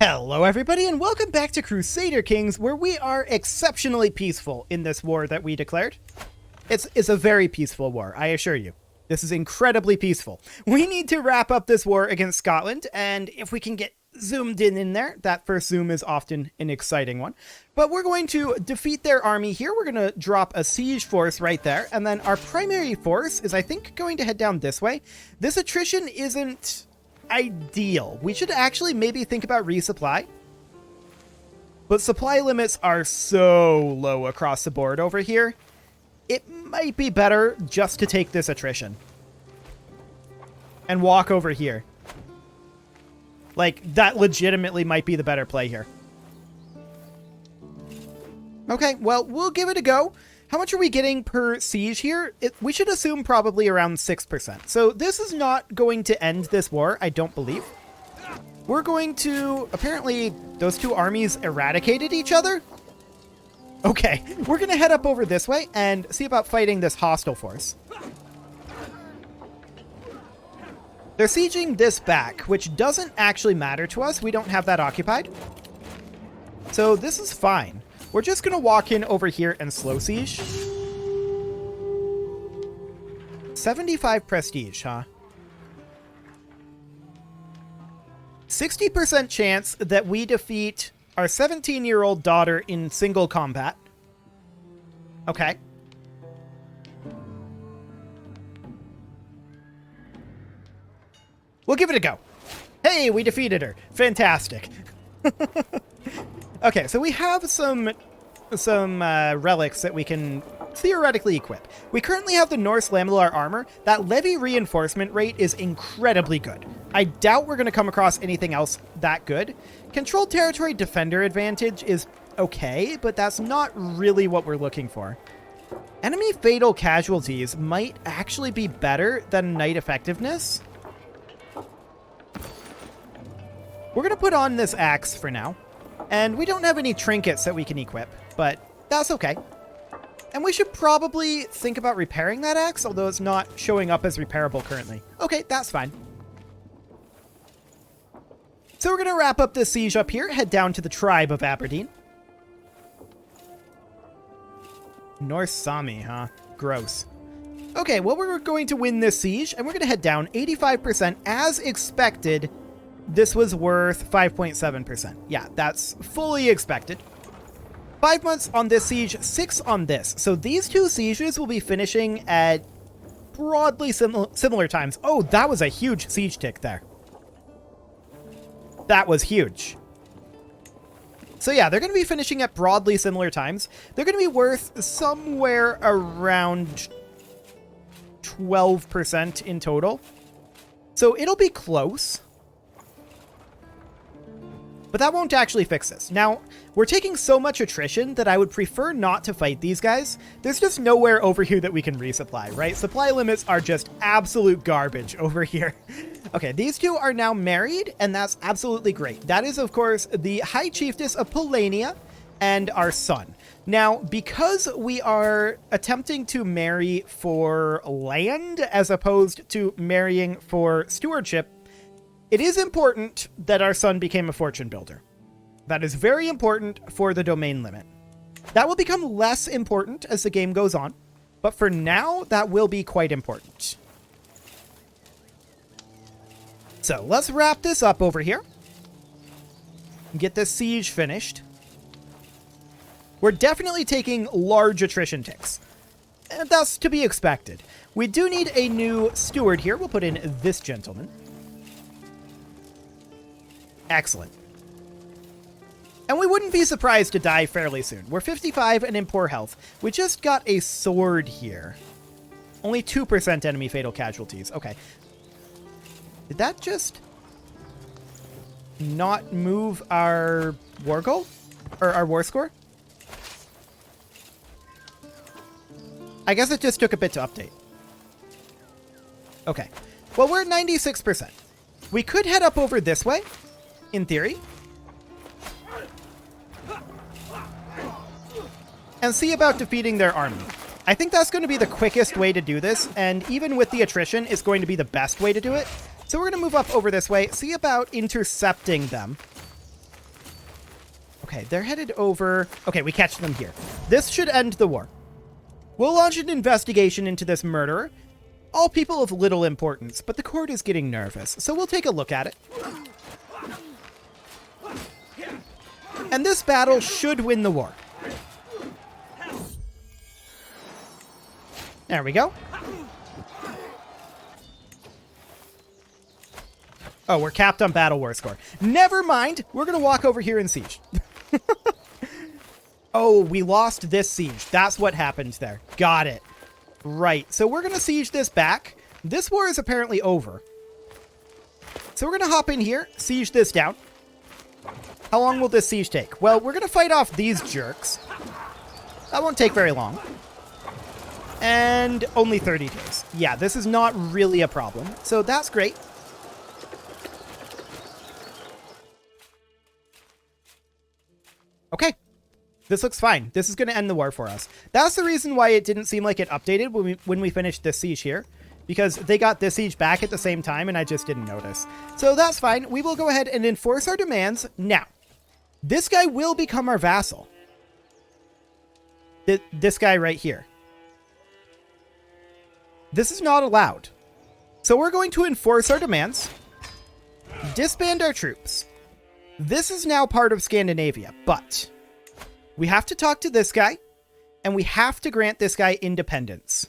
Hello everybody and welcome back to Crusader Kings, where we are exceptionally peaceful in this war that we declared. It's a very peaceful war, I assure you. This is incredibly peaceful. We need to wrap up this war against Scotland, and if we can get zoomed in there, that first zoom is often an exciting one. But we're going to defeat their army here. We're going to drop a siege force right there, and then our primary force is, I think, going to head down this way. This attrition isn't ideal. We should actually maybe think about resupply. But supply limits are so low across the board over here. It might be better just to take this attrition and walk over here. Like, that legitimately might be the better play here. Okay, well, we'll give it a go. How much are we getting per siege here? We should assume probably around 6%. So this is not going to end this war, I don't believe. We're going to... Apparently, those two armies eradicated each other? Okay, we're going to head up over this way and see about fighting this hostile force. They're sieging this back, which doesn't actually matter to us. We don't have that occupied. So this is fine. We're just going to walk in over here and slow siege. 75 prestige, huh? 60% chance that we defeat our 17-year-old daughter in single combat. Okay. We'll give it a go. Hey, we defeated her. Fantastic. Okay, so we have some relics that we can theoretically equip. We currently have the Norse Lamellar armor. That levy reinforcement rate is incredibly good. I doubt we're going to come across anything else that good. Controlled territory defender advantage is okay, but that's not really what we're looking for. Enemy fatal casualties might actually be better than knight effectiveness. We're going to put on this axe for now. And we don't have any trinkets that we can equip, but that's okay. And we should probably think about repairing that axe, although it's not showing up as repairable currently. Okay, that's fine. So we're going to wrap up this siege up here, head down to the tribe of Aberdeen. Norse Sami, huh? Gross. Okay, well, we're going to win this siege, and we're going to head down 85% as expected. This was worth 5.7%. Yeah, that's fully expected. 5 months on this siege, 6 on this. So these two sieges will be finishing at broadly similar times. Oh, that was a huge siege tick there. That was huge. So yeah, they're going to be finishing at broadly similar times. They're going to be worth somewhere around 12% in total. So it'll be close. But that won't actually fix this. Now, we're taking so much attrition that I would prefer not to fight these guys. There's just nowhere over here that we can resupply, right? Supply limits are just absolute garbage over here. Okay, these two are now married, and that's absolutely great. That is, of course, the High Chiefess of Polania and our son. Now, because we are attempting to marry for land as opposed to marrying for stewardship, it is important that our son became a fortune builder. That is very important for the domain limit. That will become less important as the game goes on, but for now, that will be quite important. So let's wrap this up over here. Get this siege finished. We're definitely taking large attrition ticks. And that's to be expected. We do need a new steward here. We'll put in this gentleman. Excellent. And we wouldn't be surprised to die fairly soon. We're 55 and in poor health. We just got a sword here. Only 2% enemy fatal casualties. Okay. Did that just not move our war goal? Or our war score? I guess it just took a bit to update. Okay. Well, we're at 96%. We could head up over this way. In theory. And see about defeating their army. I think that's going to be the quickest way to do this, and even with the attrition, it's going to be the best way to do it. So we're going to move up over this way, see about intercepting them. Okay, they're headed over. Okay, we catch them here. This should end the war. We'll launch an investigation into this murderer. All people of little importance, but the court is getting nervous, so we'll take a look at it. And this battle should win the war. There we go. Oh, we're capped on Battle War score. Never mind. We're going to walk over here and siege. Oh, we lost this siege. That's what happened there. Got it. Right. So we're going to siege this back. This war is apparently over. So we're going to hop in here, siege this down. How long will this siege take? Well, we're going to fight off these jerks. That won't take very long. And only 30 days. Yeah, this is not really a problem. So that's great. Okay. This looks fine. This is going to end the war for us. That's the reason why it didn't seem like it updated when we finished this siege here. Because they got this siege back at the same time and I just didn't notice. So that's fine. We will go ahead and enforce our demands. Now, this guy will become our vassal. This guy right here. This is not allowed. So we're going to enforce our demands. Disband our troops. This is now part of Scandinavia, but we have to talk to this guy and we have to grant this guy independence.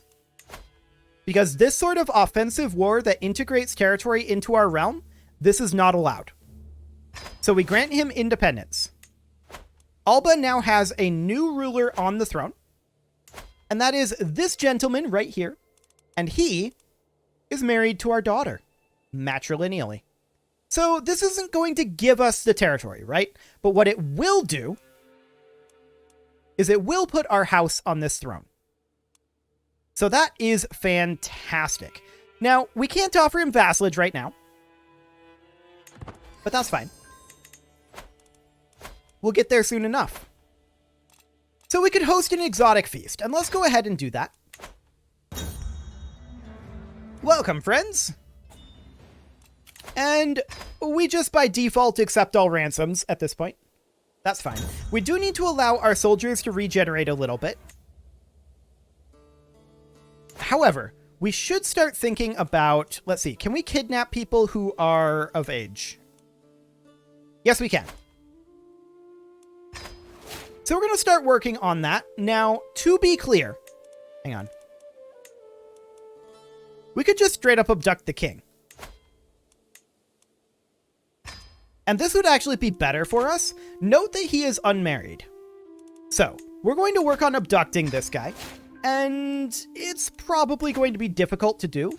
Because this sort of offensive war that integrates territory into our realm, this is not allowed. So we grant him independence. Alba now has a new ruler on the throne, and that is this gentleman right here, and he is married to our daughter, matrilineally. So this isn't going to give us the territory, right? But what it will do is it will put our house on this throne. So that is fantastic. Now, we can't offer him vassalage right now, but that's fine. We'll get there soon enough. So we could host an exotic feast, and let's go ahead and do that. Welcome, friends. And we just by default accept all ransoms at this point. That's fine. We do need to allow our soldiers to regenerate a little bit. However, we should start thinking about, let's see, can we kidnap people who are of age? Yes, we can. So we're going to start working on that. Now, to be clear, hang on. We could just straight up abduct the king. And this would actually be better for us. Note that he is unmarried. So, we're going to work on abducting this guy. And it's probably going to be difficult to do.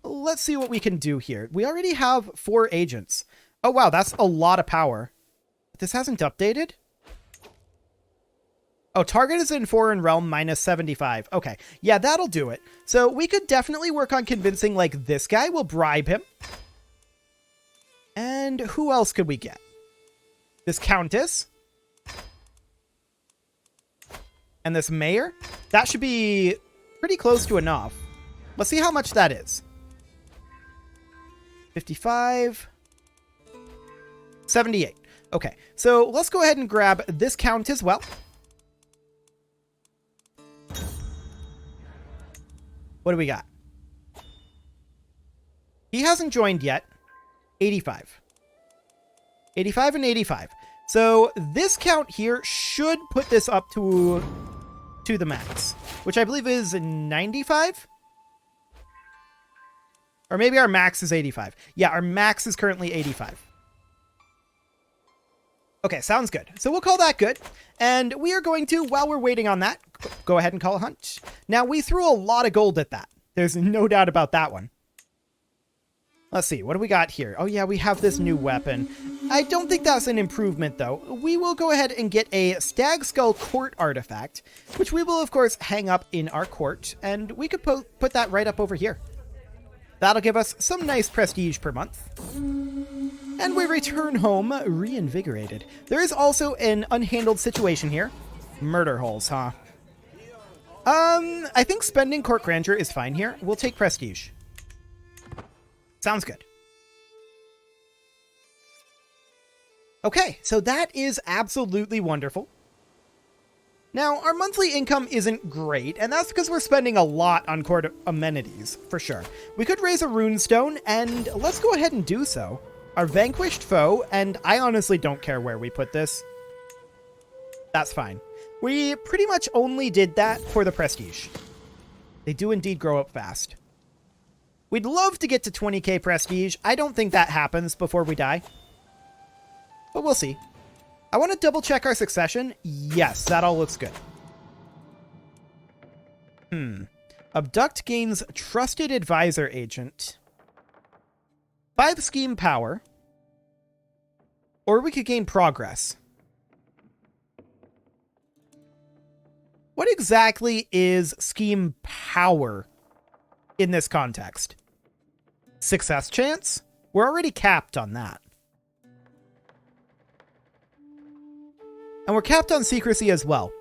Let's see what we can do here. We already have 4 agents. Oh, wow, that's a lot of power. This hasn't updated? Oh, target is in foreign realm minus 75. Okay, yeah, that'll do it. So we could definitely work on convincing, like, this guy. We'll bribe him. And who else could we get? This countess. And this mayor. That should be pretty close to enough. Let's see how much that is. 55. 78. Okay, so let's go ahead and grab this count as well. What do we got? He hasn't joined yet. 85. 85 and 85. So this count here should put this up to the max, which I believe is 95? Or maybe our max is 85. Yeah, our max is currently 85. Okay, sounds good. So we'll call that good. And we are going to, while we're waiting on that, go ahead and call a hunt. Now, we threw a lot of gold at that. There's no doubt about that one. Let's see, what do we got here? Oh yeah, we have this new weapon. I don't think that's an improvement though. We will go ahead and get a Stag Skull Court artifact, which we will of course hang up in our court, and we could put that right up over here. That'll give us some nice prestige per month. And we return home reinvigorated. There is also an unhandled situation here. Murder holes, huh? I think spending court grandeur is fine here. We'll take prestige. Sounds good. Okay, so that is absolutely wonderful. Now, our monthly income isn't great, and that's because we're spending a lot on court amenities, for sure. We could raise a runestone, and let's go ahead and do so. Our vanquished foe, and I honestly don't care where we put this. That's fine. We pretty much only did that for the prestige. They do indeed grow up fast. We'd love to get to 20k prestige. I don't think that happens before we die. But we'll see. I want to double check our succession. Yes, that all looks good. Abduct gains trusted advisor agent. 5 scheme power. Or we could gain progress. What exactly is scheme power in this context? Success chance? We're already capped on that. And we're capped on secrecy as well.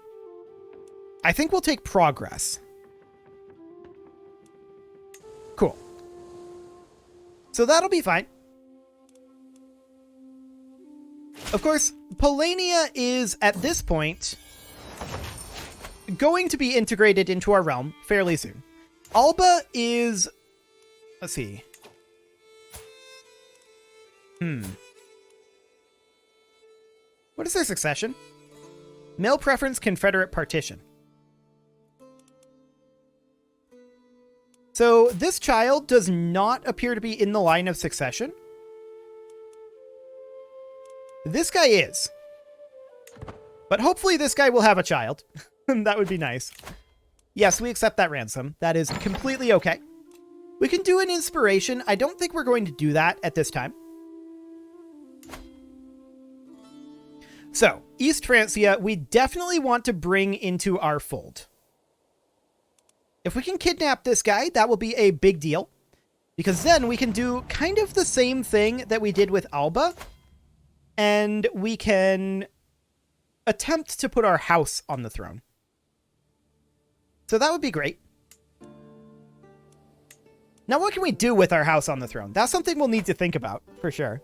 I think we'll take progress. Cool. So that'll be fine. Of course, Polania is, at this point, going to be integrated into our realm fairly soon. Alba is... Let's see. What is their succession? Male preference, Confederate partition. So this child does not appear to be in the line of succession. This guy is. But hopefully this guy will have a child. That would be nice. Yes, we accept that ransom. That is completely okay. We can do an inspiration. I don't think we're going to do that at this time. So, East Francia, we definitely want to bring into our fold. If we can kidnap this guy, that will be a big deal. Because then we can do kind of the same thing that we did with Alba. And we can attempt to put our house on the throne. So that would be great. Now, what can we do with our house on the throne? That's something we'll need to think about, for sure.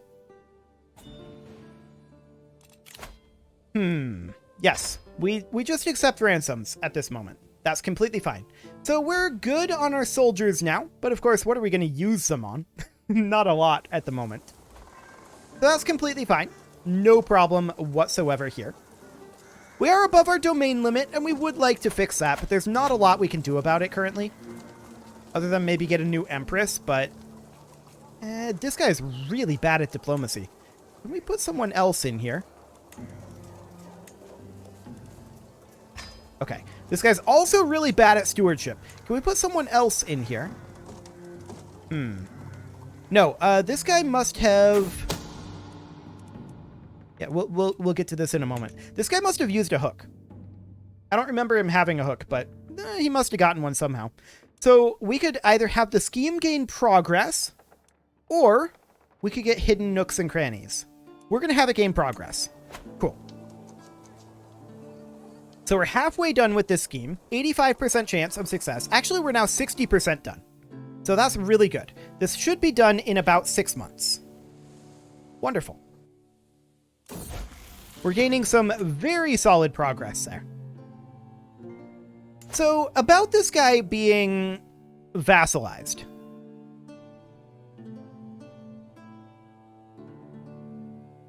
Yes, we just accept ransoms at this moment. That's completely fine. So we're good on our soldiers now, but of course, what are we going to use them on? Not a lot at the moment. So that's completely fine. No problem whatsoever here. We are above our domain limit, and we would like to fix that, but there's not a lot we can do about it currently. Other than maybe get a new empress, but... this guy is really bad at diplomacy. Can we put someone else in here? Okay. This guy's also really bad at stewardship. Can we put someone else in here? No, this guy must have... Yeah, we'll get to this in a moment. This guy must have used a hook. I don't remember him having a hook, but he must have gotten one somehow. So we could either have the scheme gain progress, or we could get hidden nooks and crannies. We're going to have it gain progress. Cool. So we're halfway done with this scheme. 85% chance of success. Actually, we're now 60% done. So that's really good. This should be done in about 6 months. Wonderful. We're gaining some very solid progress there. So, about this guy being vassalized.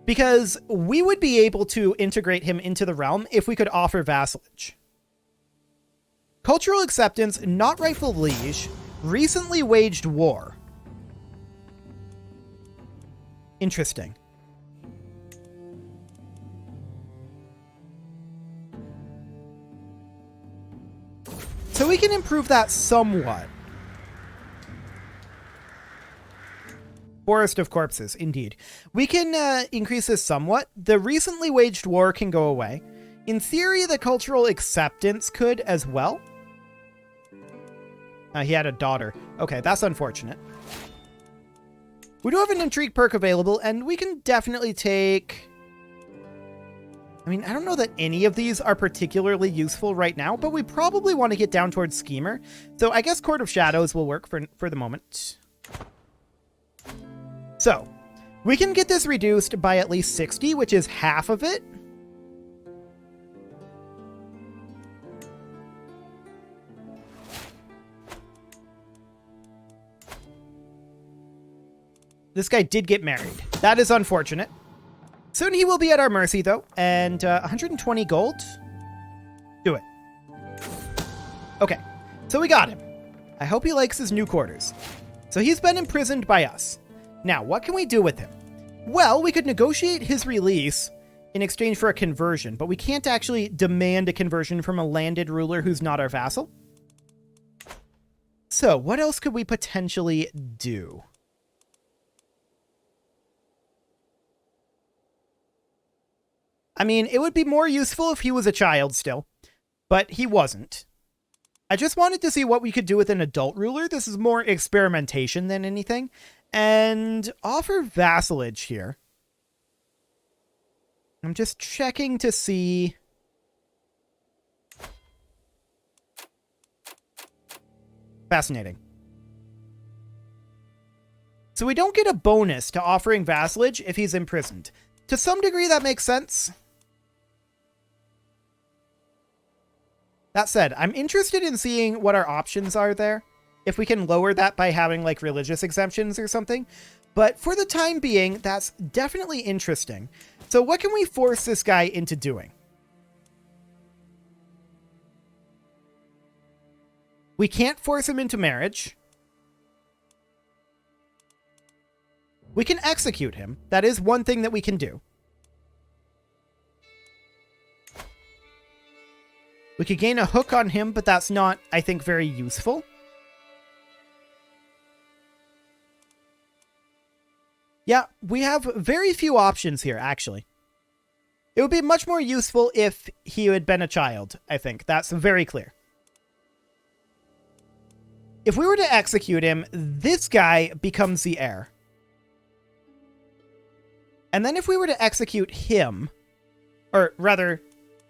Because we would be able to integrate him into the realm if we could offer vassalage. Cultural acceptance, not rightful liege, recently waged war. Interesting. So we can improve that somewhat. Forest of Corpses, indeed. We can increase this somewhat. The recently waged war can go away. In theory, the cultural acceptance could as well. He had a daughter. Okay, that's unfortunate. We do have an Intrigue perk available, and we can definitely take... I mean, I don't know that any of these are particularly useful right now, but we probably want to get down towards Schemer. So I guess Court of Shadows will work for the moment. So, We can get this reduced by at least 60, which is half of it. This guy did get married. That is unfortunate. Soon he will be at our mercy, though. And 120 gold? Do it. Okay, so we got him. I hope he likes his new quarters. So he's been imprisoned by us. Now, what can we do with him? Well, we could negotiate his release in exchange for a conversion, but we can't actually demand a conversion from a landed ruler who's not our vassal. So what else could we potentially do? I mean, it would be more useful if he was a child still, but he wasn't. I just wanted to see what we could do with an adult ruler. This is more experimentation than anything. And offer vassalage here. I'm just checking to see. Fascinating. So we don't get a bonus to offering vassalage if he's imprisoned. To some degree, that makes sense. That said, I'm interested in seeing what our options are there. If we can lower that by having like religious exemptions or something. But for the time being, that's definitely interesting. So what can we force this guy into doing? We can't force him into marriage. We can execute him. That is one thing that we can do. We could gain a hook on him, but that's not, I think, very useful. Yeah, we have very few options here, actually. It would be much more useful if he had been a child, I think. That's very clear. If we were to execute him, this guy becomes the heir. And then if we were to execute him, or rather,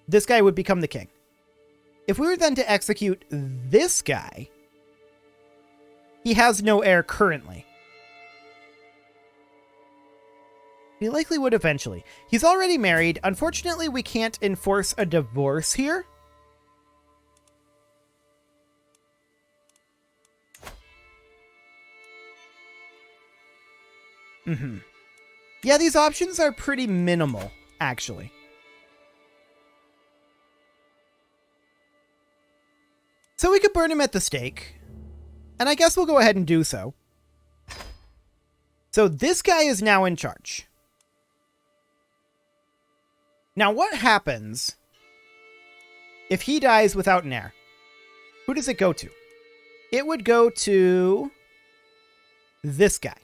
this guy would become the king. If we were then to execute this guy, he has no heir currently. He likely would eventually. He's already married. Unfortunately, we can't enforce a divorce here. Yeah, these options are pretty minimal, actually. So we could burn him at the stake. And I guess we'll go ahead and do so. So this guy is now in charge. Now what happens if he dies without an heir? Who does it go to? It would go to this guy.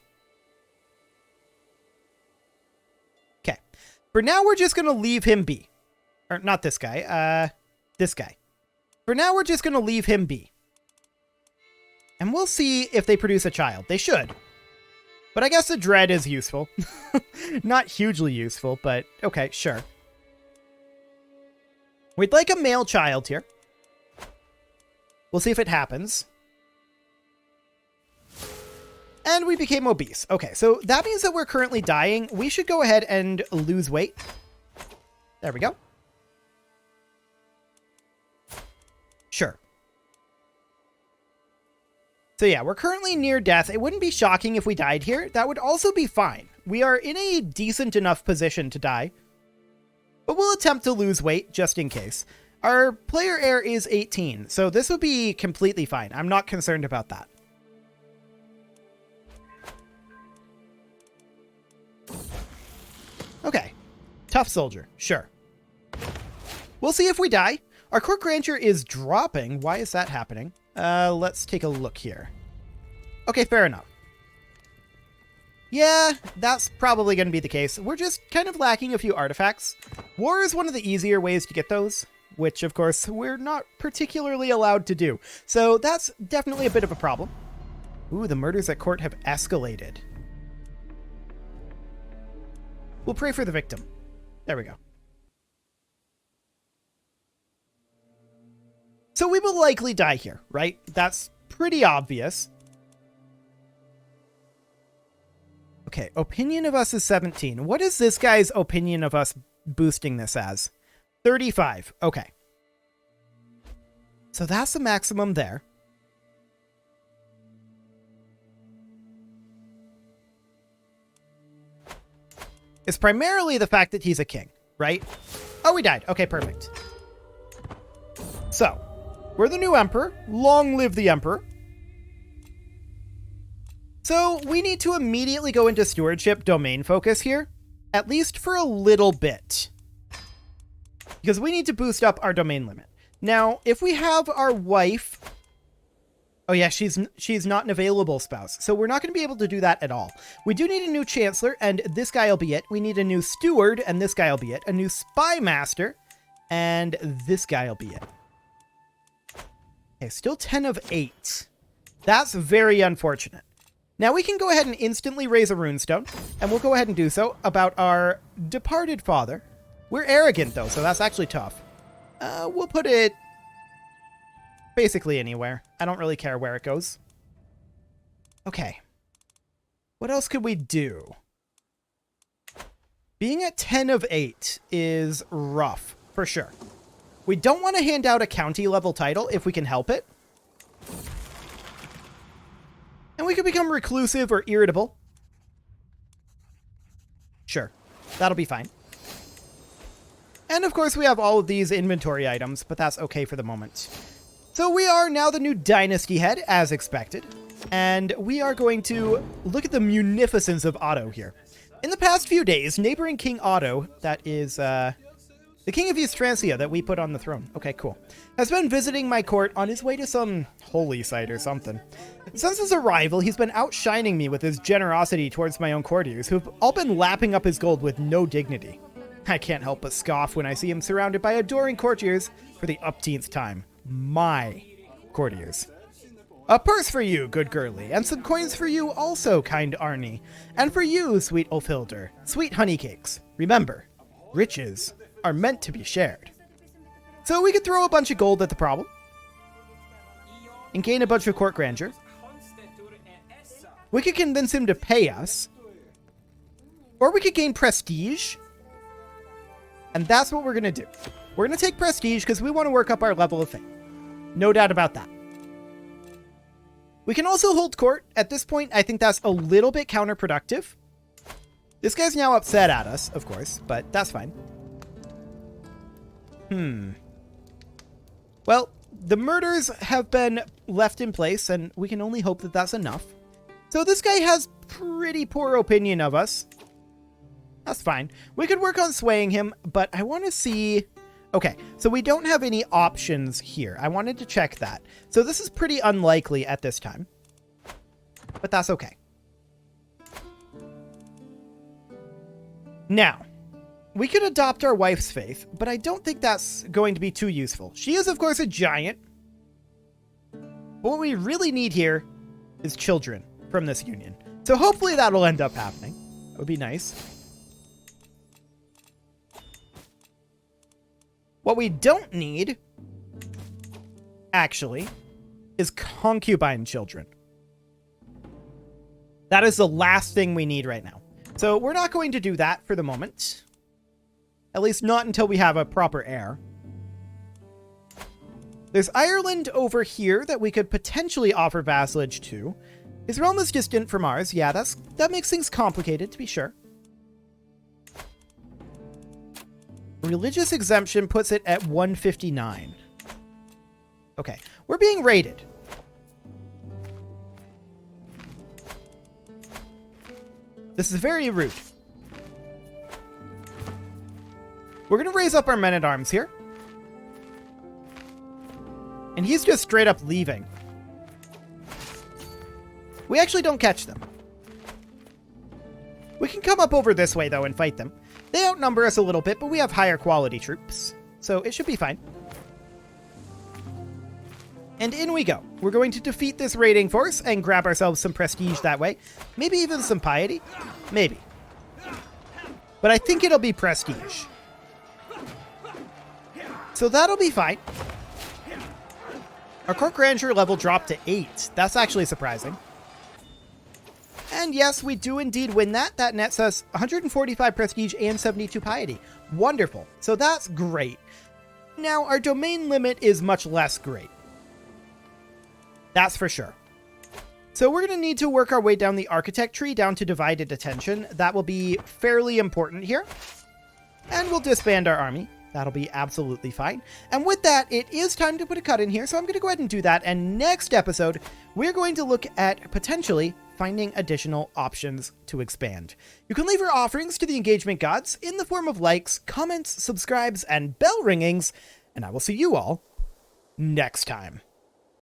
Okay. For now, we're just going to leave him be. Or not this guy. This guy. For now, we're just going to leave him be. And we'll see if they produce a child. They should. But I guess the dread is useful. Not hugely useful, but okay, sure. We'd like a male child here. We'll see if it happens. And we became obese. Okay, so that means that we're currently dying. We should go ahead and lose weight. There we go. Sure. So yeah, we're currently near death. It wouldn't be shocking if we died here. That would also be fine. We are in a decent enough position to die. But we'll attempt to lose weight just in case. Our player heir is 18, so this would be completely fine. I'm not concerned about that. Okay. Tough soldier. Sure. We'll see if we die. Our court grandeur is dropping. Why is that happening? Let's take a look here. Okay, fair enough. Yeah, that's probably going to be the case. We're just kind of lacking a few artifacts. War is one of the easier ways to get those, which, of course, we're not particularly allowed to do. So that's definitely a bit of a problem. Ooh, the murders at court have escalated. We'll pray for the victim. There we go. So we will likely die here, right? That's pretty obvious. Okay, opinion of us is 17. What is this guy's opinion of us boosting this as? 35. Okay. So that's the maximum there. It's primarily the fact that he's a king, right? Oh, we died. Okay, perfect. So, we're the new emperor. Long live the emperor. So, we need to immediately go into stewardship domain focus here, at least for a little bit. Because we need to boost up our domain limit. Now, if we have our wife... Oh yeah, she's not an available spouse, so we're not going to be able to do that at all. We do need a new chancellor, and this guy will be it. We need a new steward, and this guy will be it. A new spy master, and this guy will be it. Okay, still 10 of 8. That's very unfortunate. Now we can go ahead and instantly raise a runestone, and we'll go ahead and do so about our departed father. We're arrogant, though, so that's actually tough. We'll put it basically anywhere. I don't really care where it goes. Okay. What else could we do? Being at 10 of 8 is rough, for sure. We don't want to hand out a county level title if we can help it. And we could become reclusive or irritable. Sure, that'll be fine. And of course we have all of these inventory items, but that's okay for the moment. So we are now the new dynasty head, as expected. And we are going to look at the munificence of Otto here. In the past few days, neighboring King Otto, that is the King of East Francia that we put on the throne. Okay, cool. Has been visiting my court on his way to some holy site or something. Since his arrival, he's been outshining me with his generosity towards my own courtiers, who've all been lapping up his gold with no dignity. I can't help but scoff when I see him surrounded by adoring courtiers for the upteenth time. My courtiers. A purse for you, good girlie, and some coins for you also, kind Arnie. And for you, sweet Ulfhilder, sweet honey cakes. Remember, riches are meant to be shared. So we could throw a bunch of gold at the problem and gain a bunch of court grandeur. We could convince him to pay us, or we could gain prestige, and that's what we're going to do. We're going to take prestige because we want to work up our level of fame. No doubt about that. We can also hold court. At this point, I think that's a little bit counterproductive. This guy's now upset at us, of course, but that's fine. Well, the murders have been left in place, and we can only hope that that's enough. So this guy has pretty poor opinion of us. That's fine. We could work on swaying him, but I want to see... Okay, so we don't have any options here. I wanted to check that. So this is pretty unlikely at this time. But that's okay. Now, we could adopt our wife's faith, but I don't think that's going to be too useful. She is, of course, a giant. But what we really need here is children from this union. So hopefully that'll end up happening. That would be nice. What we don't need, actually, is concubine children. That is the last thing we need right now. So we're not going to do that for the moment. At least not until we have a proper heir. There's Ireland over here that we could potentially offer vassalage to. His realm is distant from ours. Yeah, that makes things complicated, to be sure. Religious exemption puts it at 159. Okay, we're being raided. This is very rude. We're going to raise up our men-at-arms here. And he's just straight up leaving. We actually don't catch them. We can come up over this way, though, and fight them. They outnumber us a little bit, but we have higher quality troops, so it should be fine. And in we go. We're going to defeat this raiding force and grab ourselves some prestige that way. Maybe even some piety. Maybe. But I think it'll be prestige. So that'll be fine. Our court grandeur level dropped to 8. That's actually surprising. And yes, we do indeed win that. That nets us 145 prestige and 72 piety. Wonderful. So that's great. Now, our domain limit is much less great. That's for sure. So we're going to need to work our way down the architect tree down to divided attention. That will be fairly important here. And we'll disband our army. That'll be absolutely fine. And with that, it is time to put a cut in here. So I'm going to go ahead and do that. And next episode, we're going to look at potentially finding additional options to expand. You can leave your offerings to the engagement gods in the form of likes, comments, subscribes, and bell ringings. And I will see you all next time.